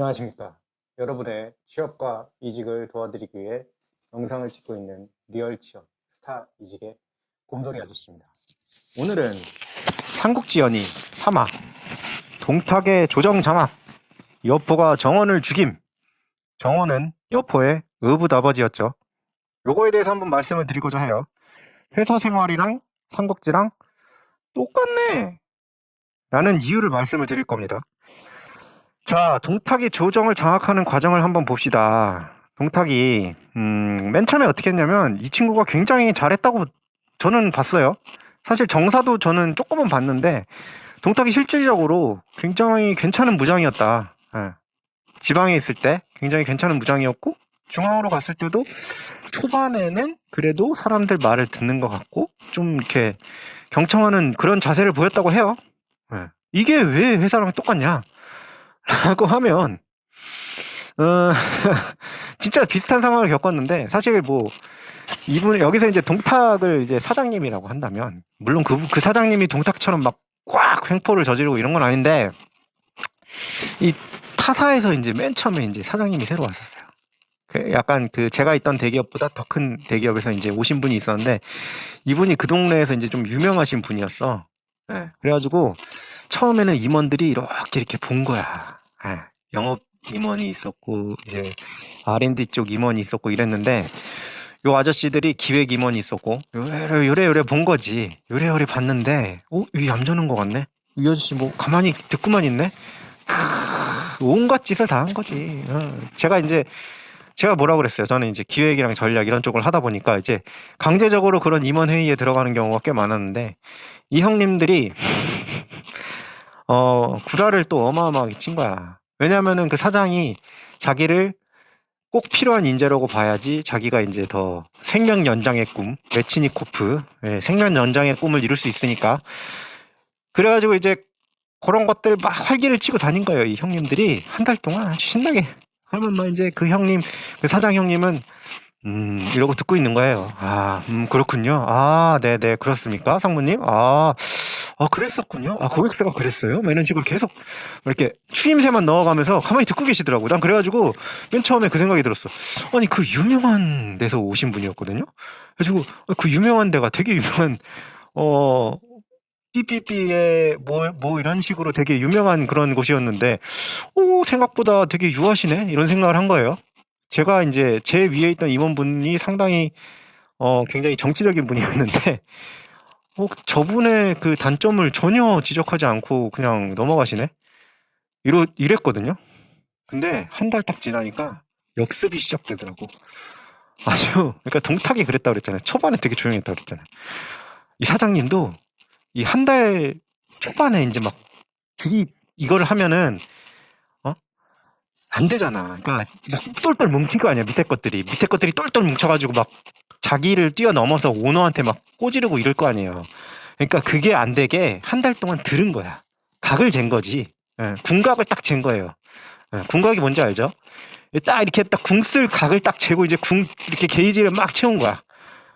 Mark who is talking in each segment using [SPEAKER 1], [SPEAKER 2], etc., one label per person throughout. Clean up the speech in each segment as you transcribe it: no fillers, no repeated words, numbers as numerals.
[SPEAKER 1] 안녕하십니까. 여러분의 취업과 이직을 도와드리기 위해 영상을 찍고 있는 리얼 취업 스타 이직의 곰돌이 아저씨입니다. 오늘은 삼국지연의 3화 동탁의 조정 장악, 여포가 정원을 죽임, 정원은 여포의 의붓아버지였죠. 요거에 대해서 한번 말씀을 드리고자 해요. 회사 생활이랑 삼국지랑 똑같네 라는 이유를 말씀을 드릴 겁니다. 자, 동탁이 조정을 장악하는 과정을 한번 봅시다. 동탁이 맨 처음에 어떻게 했냐면 이 친구가 굉장히 잘했다고 저는 봤어요. 사실 정사도 저는 조금은 봤는데 동탁이 실질적으로 굉장히 괜찮은 무장이었다. 예. 지방에 있을 때 굉장히 괜찮은 무장이었고 중앙으로 갔을 때도 초반에는 그래도 사람들 말을 듣는 것 같고 좀 이렇게 경청하는 그런 자세를 보였다고 해요. 예. 이게 왜 회사랑 똑같냐? 라고 하면 진짜 비슷한 상황을 겪었는데 사실 뭐 이분 여기서 이제 동탁을 이제 사장님이라고 한다면 물론 그 사장님이 동탁처럼 막 꽉 횡포를 저지르고 이런 건 아닌데 이 타사에서 이제 맨 처음에 이제 사장님이 새로 왔었어요. 약간 그 제가 있던 대기업보다 더 큰 대기업에서 이제 오신 분이 있었는데 이분이 그 동네에서 이제 좀 유명하신 분이었어. 네. 그래가지고 처음에는 임원들이 이렇게 본 거야. 네. 영업 임원이 있었고 이제 R&D 쪽 임원이 있었고 이랬는데 요 아저씨들이 기획 임원이 있었고 요래 본 거지. 요래 봤는데 이 얌전한 거 같네. 이 아저씨 뭐 가만히 듣고만 있네. 온갖 짓을 다 한 거지. 제가 뭐라 그랬어요. 저는 이제 기획이랑 전략 이런 쪽을 하다 보니까 이제 강제적으로 그런 임원 회의에 들어가는 경우가 꽤 많았는데 이 형님들이 구라를 또 어마어마하게 친 거야. 왜냐면은 그 사장이 자기를 꼭 필요한 인재라고 봐야지 자기가 이제 더 생명 연장의 꿈, 메치니코프, 생명 연장의 꿈을 이룰 수 있으니까. 그래가지고 이제 그런 것들 막 활기를 치고 다닌 거예요. 이 형님들이 한 달 동안 아주 신나게. 그러면 뭐 이제 그 형님, 그 사장 형님은 이러고 듣고 있는 거예요. 그렇군요. 네네, 그렇습니까? 상무님? 그랬었군요. 고객사가 그랬어요? 뭐 이런 식으로 계속 이렇게 추임새만 넣어가면서 가만히 듣고 계시더라고. 난 그래가지고 맨 처음에 그 생각이 들었어. 아니, 그 유명한 데서 오신 분이었거든요? 그래가지고 그 유명한 데가 되게 유명한, 삐삐삐에 뭐 이런 식으로 되게 유명한 그런 곳이었는데, 생각보다 되게 유하시네? 이런 생각을 한 거예요. 제가 이제 제 위에 있던 임원분이 상당히 굉장히 정치적인 분이었는데 저분의 그 단점을 전혀 지적하지 않고 그냥 넘어가시네. 이랬거든요. 근데 한 달 딱 지나니까 역습이 시작되더라고. 그러니까 동탁이 그랬다 그랬잖아요. 초반에 되게 조용했다 그랬잖아요. 이 사장님도 이 한 달 초반에 이제 막 이거를 하면은 안 되잖아. 그러니까 막 똘똘 뭉친 거 아니야. 밑에 것들이 똘똘 뭉쳐가지고 막 자기를 뛰어넘어서 오너한테 막 꼬지르고 이럴 거 아니에요. 그러니까 그게 안 되게 한 달 동안 들은 거야. 각을 잰 거지. 궁각을 딱 잰 거예요. 궁각이 뭔지 알죠? 딱 이렇게 딱 궁 쓸 각을 딱 재고 이제 이렇게 게이지를 막 채운 거야.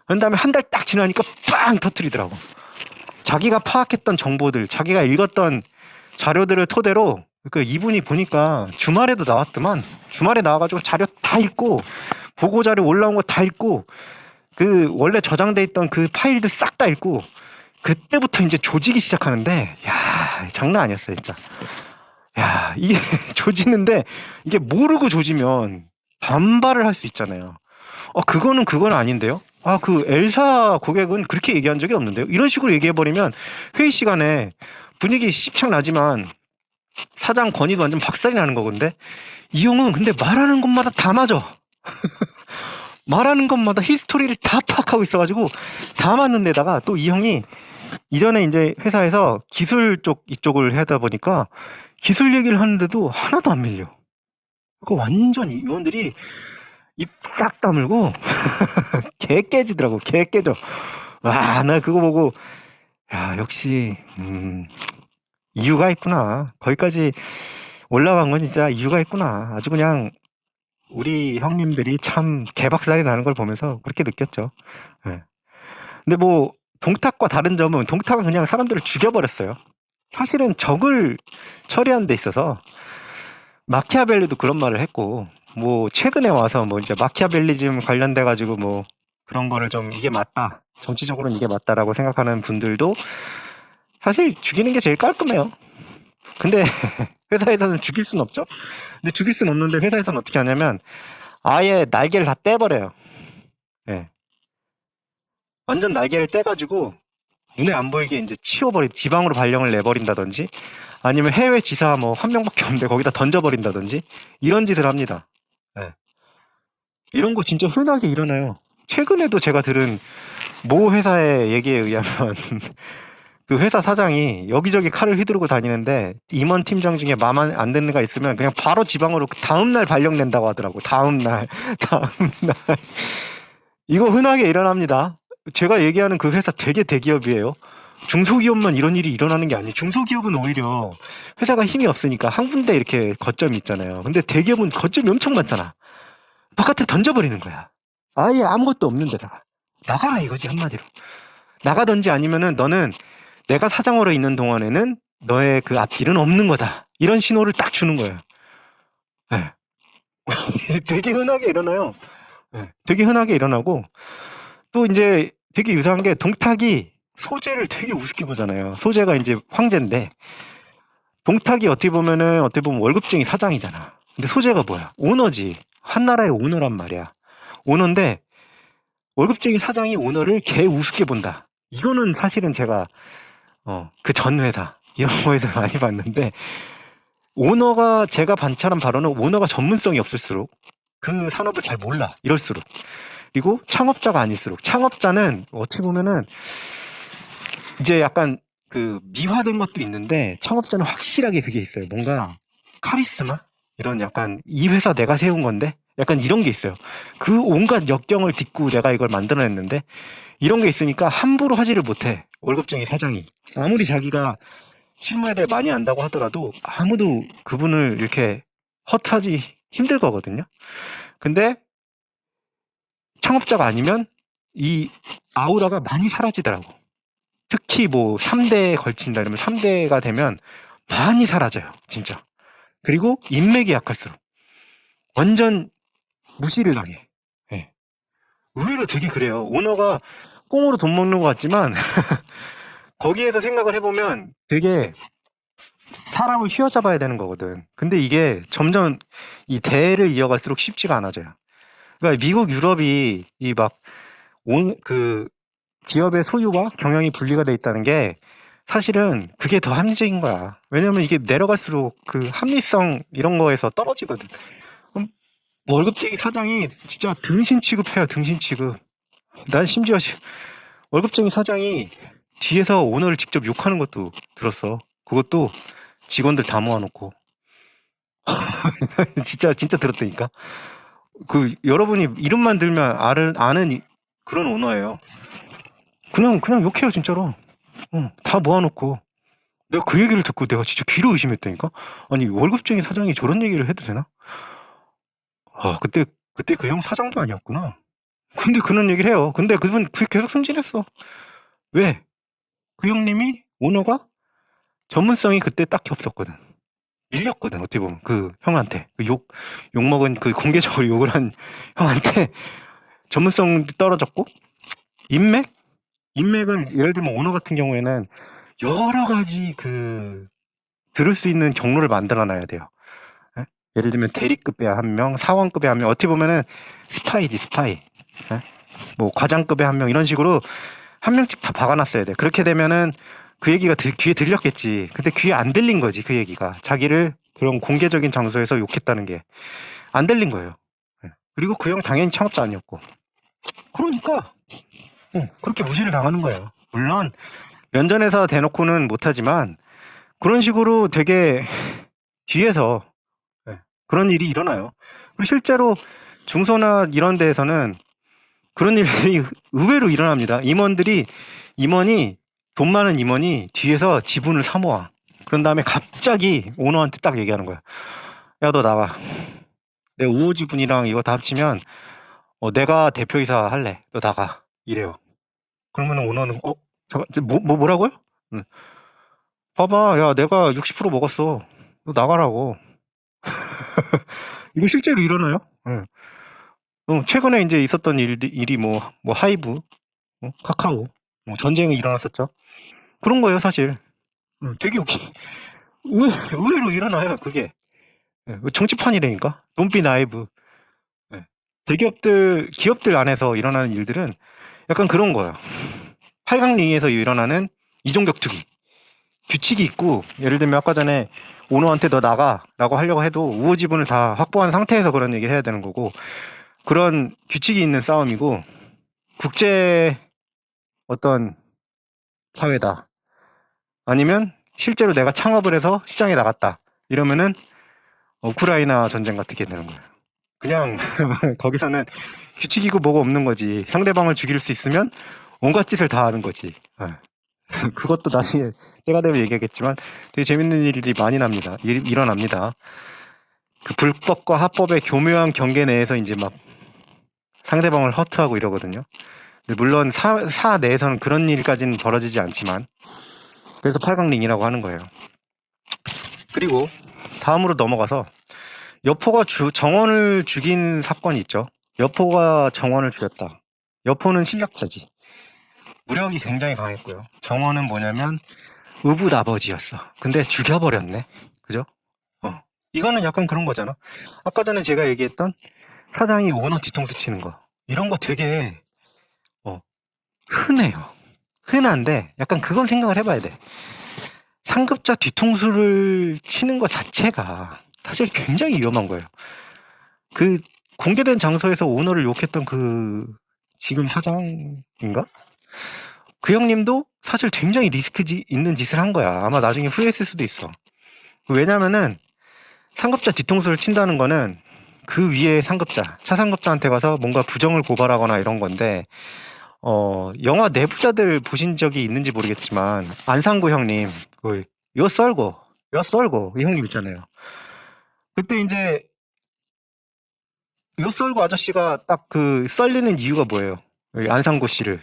[SPEAKER 1] 그런 다음에 한 달 딱 지나니까 빵 터트리더라고. 자기가 파악했던 정보들, 자기가 읽었던 자료들을 토대로 그 이분이 보니까 주말에도 나왔더만. 주말에 나와가지고 자료 다 읽고 보고 자료 올라온 거 다 읽고 그 원래 저장돼 있던 그 파일들 싹 다 읽고 그때부터 이제 조지기 시작하는데 야, 장난 아니었어요 진짜. 야, 이게 조지는데 이게 모르고 조지면 반발을 할 수 있잖아요. 그건 아닌데요. 그 엘사 고객은 그렇게 얘기한 적이 없는데요. 이런 식으로 얘기해버리면 회의 시간에 분위기 씹창 나지만 사장 권위도 완전 박살이 나는 거건데 이 형은 근데 말하는 것마다 다 맞아. 말하는 것마다 히스토리를 다 파악하고 있어가지고 다 맞는 데다가 또 이 형이 이전에 이제 회사에서 기술 쪽 이쪽을 하다 보니까 기술 얘기를 하는데도 하나도 안 밀려. 그거 완전 임원들이 입 싹 다물고 개 깨지더라고. 개 깨져. 와, 나 그거 보고 야, 역시 이유가 있구나. 거기까지 올라간 건 진짜 이유가 있구나. 아주 그냥 우리 형님들이 참 개박살이 나는 걸 보면서 그렇게 느꼈죠. 네. 근데 뭐 동탁과 다른 점은 동탁은 그냥 사람들을 죽여버렸어요. 사실은 적을 처리하는 데 있어서 마키아벨리도 그런 말을 했고, 뭐 최근에 와서 뭐 이제 마키아벨리즘 관련돼 가지고 뭐 그런 거를 좀 이게 맞다, 정치적으로는 이게 맞다라고 생각하는 분들도 사실 죽이는 게 제일 깔끔해요. 근데 회사에서는 죽일 순 없죠. 근데 죽일 순 없는데 회사에서는 어떻게 하냐면 아예 날개를 다 떼버려요. 예. 완전 날개를 떼가지고 눈에 안 보이게 이제 치워버리, 지방으로 발령을 내버린다든지, 아니면 해외 지사 뭐 한 명밖에 없는데 거기다 던져버린다든지, 이런 짓을 합니다. 예. 이런 거 진짜 흔하게 일어나요. 최근에도 제가 들은 모 회사의 얘기에 의하면 그 회사 사장이 여기저기 칼을 휘두르고 다니는데 임원 팀장 중에 마음 안 드는 애가 있으면 그냥 바로 지방으로 그 다음날 발령 낸다고 하더라고. 다음날. 다음날. 이거 흔하게 일어납니다. 제가 얘기하는 그 회사 되게 대기업이에요. 중소기업만 이런 일이 일어나는 게 아니에요. 중소기업은 오히려 회사가 힘이 없으니까 한 군데 이렇게 거점이 있잖아요. 근데 대기업은 거점이 엄청 많잖아. 바깥에 던져버리는 거야. 아예 아무것도 없는 데다가. 나가라 이거지, 한마디로. 나가든지 아니면은 너는 내가 사장으로 있는 동안에는 너의 그 앞길은 없는 거다. 이런 신호를 딱 주는 거예요. 네. 되게 흔하게 일어나요. 네. 되게 흔하게 일어나고, 또 이제 되게 유사한 게 동탁이 소재를 되게 우습게 보잖아요. 소재가 이제 황제인데, 동탁이 어떻게 보면 월급쟁이 사장이잖아. 근데 소재가 뭐야? 오너지. 한 나라의 오너란 말이야. 오너인데 월급쟁이 사장이 오너를 개 우습게 본다. 이거는 사실은 제가 그 전 회사 이런 거에서 많이 봤는데, 오너가, 제가 관찰한 바로는 오너가 전문성이 없을수록 그 산업을 잘 몰라. 이럴수록. 그리고 창업자가 아닐수록. 창업자는 어떻게 보면은 이제 약간 그 미화된 것도 있는데, 창업자는 확실하게 그게 있어요. 뭔가 카리스마? 이런 약간 이 회사 내가 세운 건데? 약간 이런 게 있어요. 그 온갖 역경을 딛고 내가 이걸 만들어냈는데, 이런 게 있으니까 함부로 하지를 못해. 월급쟁이 사장이. 아무리 자기가 실무에 대해 많이 안다고 하더라도 아무도 그분을 이렇게 허투하지 힘들 거거든요. 근데 창업자가 아니면 이 아우라가 많이 사라지더라고. 특히 뭐 3대에 걸친다 이러면 3대가 되면 많이 사라져요. 진짜. 그리고 인맥이 약할수록 완전 무시를 당해. 예. 의외로 되게 그래요. 오너가 꽁으로 돈 먹는 것 같지만 거기에서 생각을 해보면 되게 사람을 휘어잡아야 되는 거거든. 근데 이게 점점 이 대를 이어갈수록 쉽지가 않아져요. 그러니까 미국, 유럽이 이 막 그 기업의 소유와 경영이 분리가 돼 있다는 게 사실은 그게 더 합리적인 거야. 왜냐면 이게 내려갈수록 그 합리성 이런 거에서 떨어지거든. 그럼 월급쟁이 사장이 진짜 등신 취급해요, 등신 취급. 난 심지어 월급쟁이 사장이 뒤에서 오너를 직접 욕하는 것도 들었어. 그것도 직원들 다 모아놓고. 진짜 들었다니까. 그 여러분이 이름만 들면 아는 그런 오너예요. 그냥 욕해요 진짜로. 다 모아놓고. 내가 그 얘기를 듣고 내가 진짜 귀로 의심했다니까. 아니 월급쟁이 사장이 저런 얘기를 해도 되나? 아 그때 그 형 사장도 아니었구나. 근데 그런 얘기를 해요. 근데 그분 계속 승진했어. 왜? 그 형님이, 오너가 전문성이 그때 딱히 없었거든. 밀렸거든, 어떻게 보면. 그 형한테. 그 욕먹은, 그 공개적으로 욕을 한 형한테 전문성도 떨어졌고, 인맥? 인맥은 예를 들면 오너 같은 경우에는 여러 가지 들을 수 있는 경로를 만들어 놔야 돼요. 예? 예를 들면 대리급에 한 명, 사원급에 한 명, 어떻게 보면은 스파이지, 스파이. 예? 뭐 과장급에 한 명, 이런 식으로 한 명씩 다 박아놨어야 돼. 그렇게 되면은 그 얘기가 귀에 들렸겠지. 근데 귀에 안 들린 거지, 그 얘기가. 자기를 그런 공개적인 장소에서 욕했다는 게 안 들린 거예요. 예. 그리고 그 형 당연히 창업자 아니었고. 그러니까 그렇게 무시를 당하는 거예요. 물론 면전에서 대놓고는 못하지만 그런 식으로 되게 뒤에서 그런 일이 일어나요. 그리고 실제로 중소나 이런 데에서는 그런 일들이 의외로 일어납니다. 임원이 돈 많은 임원이 뒤에서 지분을 사모아. 그런 다음에 갑자기 오너한테 딱 얘기하는 거야. 야, 너 나와. 내 우호 지분이랑 이거 다 합치면 내가 대표이사 할래. 너 나가. 이래요. 그러면 오너는 잠깐, 뭐라고요? 봐봐, 야, 내가 60% 먹었어. 너 나가라고. 이거 실제로 일어나요? 예. 최근에 이제 있었던 일이 하이브, 카카오, 전쟁이 일어났었죠. 그런 거예요, 사실. 되게 의외로 일어나요, 그게. 예, 정치판이라니까. Don't be naive. 예. 기업들 안에서 일어나는 일들은 약간 그런 거예요. 8강 링에서 일어나는 이종격투기. 규칙이 있고, 예를 들면 아까 전에 오너한테 너 나가라고 하려고 해도 우호 지분을 다 확보한 상태에서 그런 얘기를 해야 되는 거고, 그런 규칙이 있는 싸움이고, 국제 어떤 사회다. 아니면 실제로 내가 창업을 해서 시장에 나갔다. 이러면은 우크라이나 전쟁 같게 되는 거예요. 그냥 거기서는 규칙이고 뭐가 없는 거지. 상대방을 죽일 수 있으면 온갖 짓을 다 하는 거지. 그것도 나중에 때가 되면 얘기하겠지만 되게 재밌는 일이 많이 납니다. 일어납니다. 그 불법과 합법의 교묘한 경계 내에서 이제 막 상대방을 허투하고 이러거든요. 물론 사 내에서는 그런 일까지는 벌어지지 않지만, 그래서 8강링이라고 하는 거예요. 그리고 다음으로 넘어가서 여포가 정원을 죽인 사건이 있죠. 여포가 정원을 죽였다. 여포는 실력자지. 무력이 굉장히 강했고요. 정원은 뭐냐면 의붓아버지였어. 근데 죽여버렸네. 그죠? 이거는 약간 그런 거잖아. 아까 전에 제가 얘기했던 사장이 오너 뒤통수 치는 거. 이런 거 되게 흔해요. 흔한데 약간 그건 생각을 해봐야 돼. 상급자 뒤통수를 치는 것 자체가 사실 굉장히 위험한 거예요. 그 공개된 장소에서 오너를 욕했던 그 지금 사장인가? 그 형님도 사실 굉장히 리스크 있는 짓을 한 거야. 아마 나중에 후회했을 수도 있어. 왜냐면은 상급자 뒤통수를 친다는 거는 그 위에 상급자, 차상급자한테 가서 뭔가 부정을 고발하거나 이런 건데, 영화 내부자들 보신 적이 있는지 모르겠지만, 안상구 형님, 요 썰고, 이 형님 있잖아요. 그때 이제, 요 썰고 아저씨가 딱 그 썰리는 이유가 뭐예요? 안상구 씨를.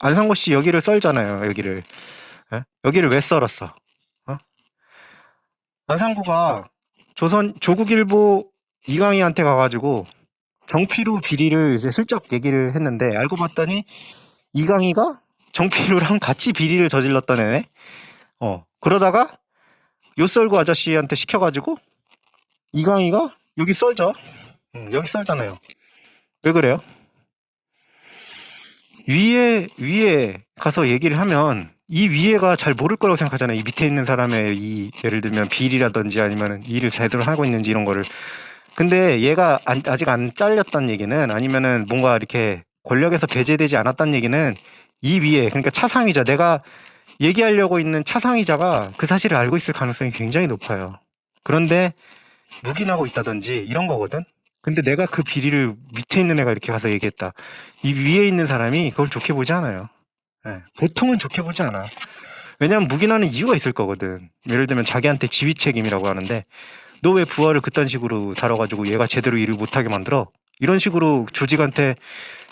[SPEAKER 1] 안상구 씨 여기를 썰잖아요, 여기를. 예? 여기를 왜 썰었어? 안상구가 조국일보 이강희한테 가가지고 정피루 비리를 이제 슬쩍 얘기를 했는데, 알고 봤더니 이강희가 정피루랑 같이 비리를 저질렀던 애네. 그러다가 요썰구 아저씨한테 시켜가지고 이강희가 여기 썰죠. 여기 썰잖아요. 왜 그래요? 위에 가서 얘기를 하면 이 위에가 잘 모를 거라고 생각하잖아요. 이 밑에 있는 사람의 예를 들면 비리라든지 아니면 일을 제대로 하고 있는지 이런 거를. 근데 얘가 아직 안 잘렸다는 얘기는, 아니면은 뭔가 이렇게 권력에서 배제되지 않았다는 얘기는 이 위에, 그러니까 차상위자, 내가 얘기하려고 있는 차상위자가 그 사실을 알고 있을 가능성이 굉장히 높아요. 그런데 묵인하고 있다든지 이런 거거든. 근데 내가 그 비리를 밑에 있는 애가 이렇게 가서 얘기했다. 이 위에 있는 사람이 그걸 좋게 보지 않아요. 보통은 좋게 보지 않아. 왜냐면 묵인하는 이유가 있을 거거든. 예를 들면 자기한테 지휘 책임이라고 하는데, 너 왜 부하를 그딴 식으로 다뤄가지고 얘가 제대로 일을 못하게 만들어? 이런 식으로 조직한테,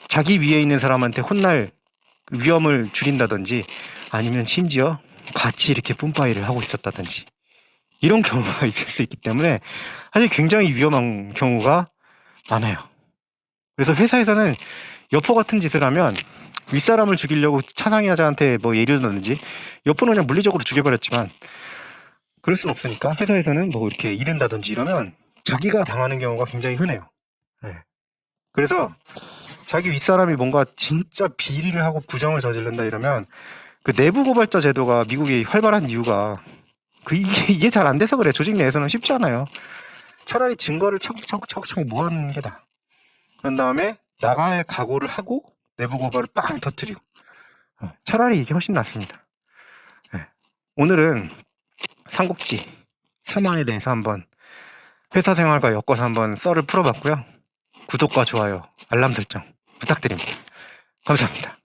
[SPEAKER 1] 자기 위에 있는 사람한테 혼날 위험을 줄인다든지, 아니면 심지어 같이 이렇게 뿜빠이를 하고 있었다든지, 이런 경우가 있을 수 있기 때문에 사실 굉장히 위험한 경우가 많아요. 그래서 회사에서는 여포 같은 짓을 하면 윗사람을 죽이려고 차상위자한테 뭐 예를 들든지, 여포는 그냥 물리적으로 죽여버렸지만 그럴 순 없으니까 회사에서는 뭐 이렇게 이른다든지 이러면 자기가 당하는 경우가 굉장히 흔해요. 그래서 자기 윗사람이 뭔가 진짜 비리를 하고 부정을 저지른다 이러면, 그 내부 고발자 제도가 미국이 활발한 이유가 이게 잘 안 돼서 그래. 조직 내에서는 쉽지 않아요. 차라리 증거를 차곡차곡 모아놓는 게 나아. 그런 다음에 나갈 각오를 하고 내부 고발을 빵 터뜨리고, 차라리 이게 훨씬 낫습니다. 오늘은 삼국지 3화에 대해서 한번 회사 생활과 엮어서 한번 썰을 풀어봤고요. 구독과 좋아요, 알람 설정 부탁드립니다. 감사합니다.